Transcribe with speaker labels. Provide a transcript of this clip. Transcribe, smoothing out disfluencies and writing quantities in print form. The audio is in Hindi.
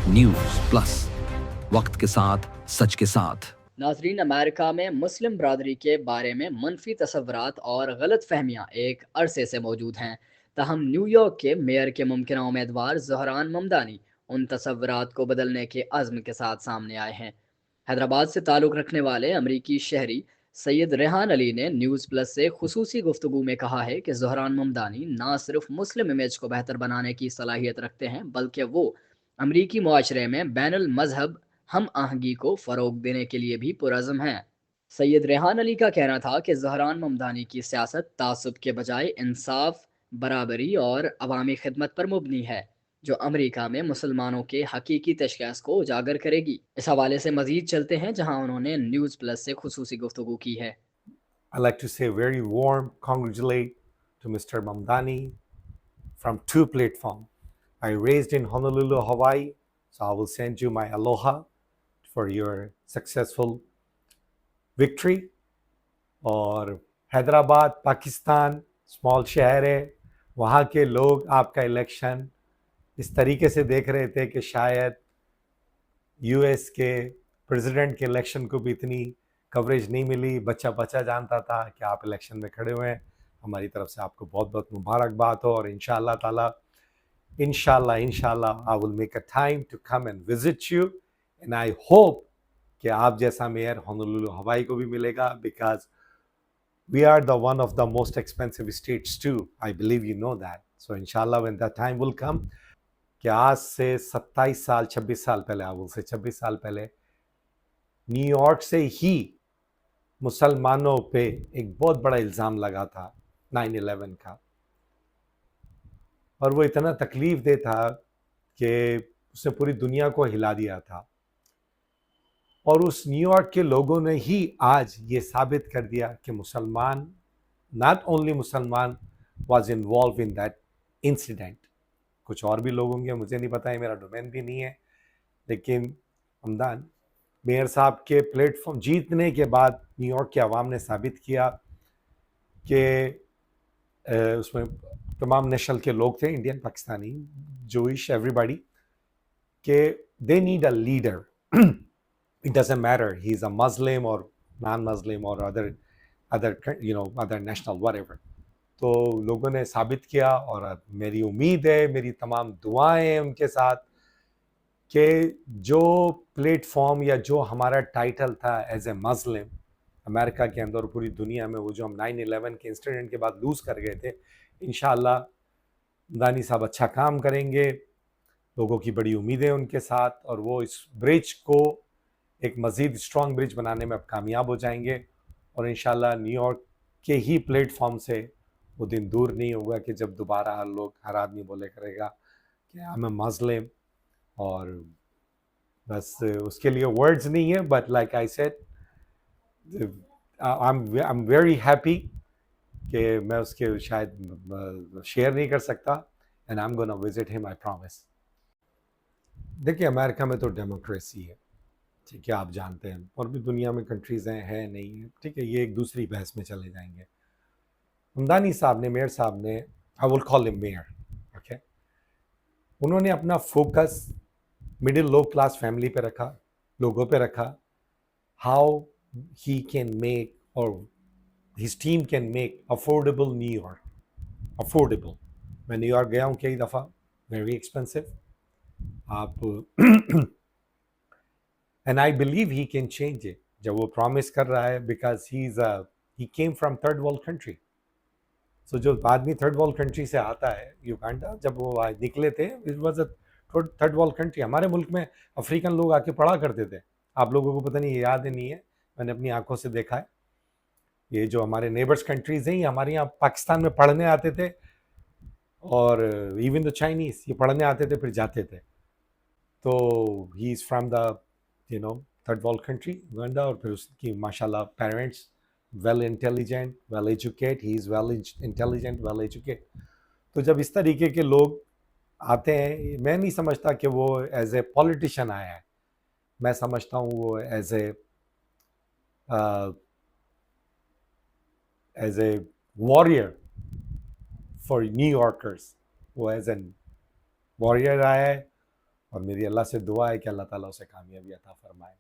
Speaker 1: न्यूज प्लस, वक्त के साथ सच के साथ।
Speaker 2: नाजरीन, अमेरिका में मुस्लिम बरादरी के बारे में मनफी तसव्वुरात और गलत फहमियाँ एक अरसे से मौजूद हैं। तहम न्यूयॉर्क के मेयर के मुमकिन उम्मीदवार ज़हरान ममदानी उन तसव्वुरात को बदलने के अज़्म के साथ सामने आए हैं। हैदराबाद से ताल्लुक़ रखने वाले अमरीकी शहरी सैयद रेहान अली ने न्यूज़ प्लस से खुसूसी गुफ्तगू में कहा है कि ज़हरान ममदानी ना सिर्फ मुस्लिम इमेज को बेहतर बनाने की सलाहियत रखते हैं, बल्कि वो अमरीकी मुआशरे में बैनुल मजहब हम आहंगी को फ़रोग देने के लिए भी पुरज़्म हैं। सैयद रेहान अली का कहना था कि ज़हरान ममदानी की सियासत तासुब के बजाय इंसाफ, बराबरी और अवामी खिदमत पर मुबनी है, जो अमरीका में मुसलमानों के हकीकी तशख़ीस को उजागर करेगी। इस हवाले से मज़ीद चलते हैं, जहाँ उन्होंने न्यूज़ प्लस से खुसूसी गुफ्तगू की है।
Speaker 3: I'd like to say very warm congratulate to Mr. Mamdani from two platforms. I raised in Honolulu, Hawaii, so I will send you my aloha for your successful victory. और हैदराबाद पाकिस्तान स्मॉल शहर है, वहाँ के लोग आपका इलेक्शन इस तरीके से देख रहे थे कि शायद यूएस के प्रेसिडेंट के इलेक्शन को भी इतनी कवरेज नहीं मिली। बच्चा बच्चा जानता था कि आप इलेक्शन में खड़े हुए हैं। हमारी तरफ से आपको बहुत बहुत मुबारकबाद हो, और इंशाल्लाह ताला इंशाल्लाह I will make a time to come and visit you, and I hope कि आप जैसा मेयर होनोलुलु हवाई को भी मिलेगा, because we are the one of the most expensive states too. I believe you know that. So inshallah when that time will come, कि आज से 27 साल 26 साल पहले, आबुल से 26 साल पहले न्यूयॉर्क से ही मुसलमानों पे एक बहुत बड़ा इल्ज़ाम लगा था 9/11 का, और वो इतना तकलीफ दे था कि उसने पूरी दुनिया को हिला दिया था। और उस न्यूयॉर्क के लोगों ने ही आज ये साबित कर दिया कि मुसलमान, नॉट ओनली मुसलमान was involve in that incident. कुछ और भी लोग होंगे, मुझे नहीं पता है, मेरा डोमेन भी नहीं है, लेकिन हमदान मेयर साहब के प्लेटफॉर्म जीतने के बाद न्यूयॉर्क के अवाम ने साबित किया कि उसमें तमाम नस्ल के लोग थे, इंडियन, पाकिस्तानी, जोइश, एवरीबॉडी, कि they need a leader. It doesn't matter he's a Muslim or non-Muslim or other national whatever. तो लोगों ने साबित किया, और मेरी उम्मीद है, मेरी तमाम दुआएं हैं उनके साथ, कि जो प्लेटफॉर्म या जो हमारा टाइटल था एज ए मुस्लिम अमेरिका के अंदर और पूरी दुनिया में, वो जो हम 9/11 के इंसिडेंट के बाद लूज़ कर गए थे, इंशाल्लाह दानी साहब अच्छा काम करेंगे। लोगों की बड़ी उम्मीदें उनके साथ, और वो इस ब्रिज को एक मज़ीद स्ट्रॉन्ग ब्रिज बनाने में अब कामयाब हो जाएंगे। और इंशाल्लाह न्यूयॉर्क के ही प्लेटफॉर्म से वो दिन दूर नहीं होगा कि जब दोबारा हर आदमी बोले करेगा कि आई एम मुस्लिम, और बस उसके लिए वर्ड्स नहीं है, but like I said, I am very happy कि मैं उसके शायद शेयर नहीं कर सकता, and I am gonna visit him, I promise. देखिए, अमेरिका में तो डेमोक्रेसी है, ठीक है, आप जानते हैं, और भी दुनिया में कंट्रीज़ हैं, है नहीं है, ठीक है, ये एक दूसरी बहस में चले जाएंगे। हमदानी साहब ने, मेयर साहब ने, I will call him mayor, okay, उन्होंने अपना फोकस मिडिल लो क्लास फैमिली पे रखा, लोगों पे रखा, हाउ ही कैन मेक, और his team can make affordable New York affordable. मैं न्यूयॉर्क गया हूँ कई दफ़ा, वेरी एक्सपेंसिव, आप and I believe he can change it, जब वो प्रॉमिस कर रहा है, because he came from third world country. So जो आदमी थर्ड वर्ल्ड कंट्री से आता है, युगांडा, जब वो निकले थे, it was a third world country. हमारे मुल्क में अफ्रीकन लोग आके पढ़ा करते थे, आप लोगों को पता नहीं, ये याद नहीं है, मैंने अपनी आंखों से देखा है। ये जो हमारे नेबर्स कंट्रीज हैं, ये हमारे यहाँ पाकिस्तान में पढ़ने आते थे, और इवन द चाइनीज, ये पढ़ने आते थे फिर जाते थे। तो he is from the third world country, Uganda, और फिर उसकी माशाल्लाह parents well intelligent, well educate, he is well intelligent, well educate. तो जब इस तरीके के लोग आते हैं, मैं नहीं समझता कि वो एज ए पॉलिटिशियन आया है, मैं समझता हूँ वो as a warrior for New Yorkers, वो एज एन वॉरियर आया है, और मेरी अल्लाह से दुआ है कि अल्लाह ताला उसे कामयाबी अता फरमाए।